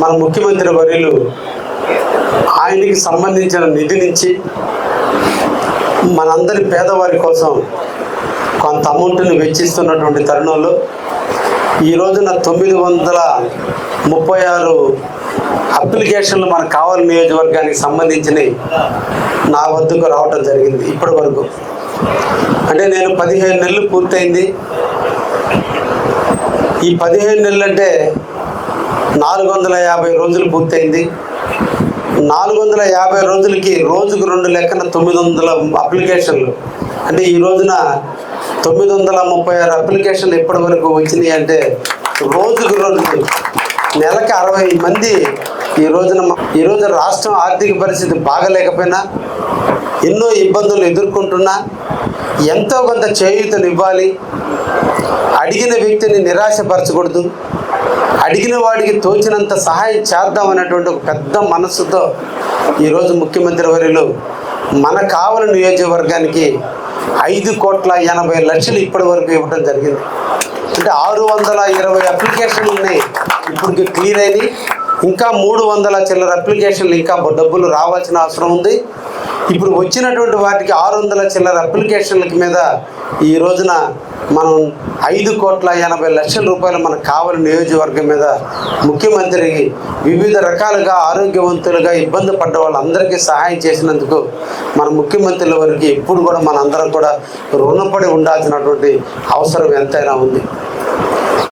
మన ముఖ్యమంత్రి వర్యులు ఆయనకి సంబంధించిన నిధి నుంచి మనందరి పేదవారి కోసం కొంత అమౌంట్ని వెచ్చిస్తున్నటువంటి తరుణంలో ఈ రోజున 936 అప్లికేషన్లు మనకు కావాలి నియోజకవర్గానికి సంబంధించినవి నా వద్దకు రావటం జరిగింది. ఇప్పటి వరకు అంటే నేను 15 నెలలు పూర్తయింది. ఈ 15 నెలలు అంటే 450 రోజులు పూర్తయింది. 450 రోజులకి రోజుకు 2 లెక్కన 900 అప్లికేషన్లు. అంటే ఈ రోజున 936 అప్లికేషన్లు ఎప్పటి వరకు వచ్చినాయి అంటే రోజుకు 2, నెలకి 60 మంది. ఈరోజు రాష్ట్రం ఆర్థిక పరిస్థితి బాగలేకపోయినా, ఎన్నో ఇబ్బందులు ఎదుర్కొంటున్నా ఎంతో కొంత చేయూతను ఇవ్వాలి, అడిగిన వ్యక్తిని నిరాశపరచకూడదు, అడిగిన వాడికి తోచినంత సహాయం చేద్దామనేటువంటి ఒక పెద్ద మనస్సుతో ఈరోజు ముఖ్యమంత్రి వర్యులు మన కావలి నియోజకవర్గానికి 5,80,00,000 ఇప్పటి వరకు ఇవ్వడం జరిగింది. అంటే 620 అప్లికేషన్లు ఉన్నాయి ఇప్పటికి క్లియర్ అయినాయి. ఇంకా 300 చిల్లర అప్లికేషన్లు ఇంకా డబ్బులు రావాల్సిన అవసరం ఉంది. ఇప్పుడు వచ్చినటువంటి వాటికి 600 చిల్లర అప్లికేషన్లకి మీద ఈ రోజున మనం 5,80,00,000 రూపాయలు మనకు కావలి నియోజకవర్గం మీద ముఖ్యమంత్రి వివిధ రకాలుగా ఆరోగ్యవంతులుగా ఇబ్బంది పడ్డ వాళ్ళందరికీ సహాయం చేసినందుకు మన ముఖ్యమంత్రుల వరకు ఎప్పుడు కూడా మనందరం కూడా రుణపడి ఉండాల్సినటువంటి అవసరం ఎంతైనా ఉంది.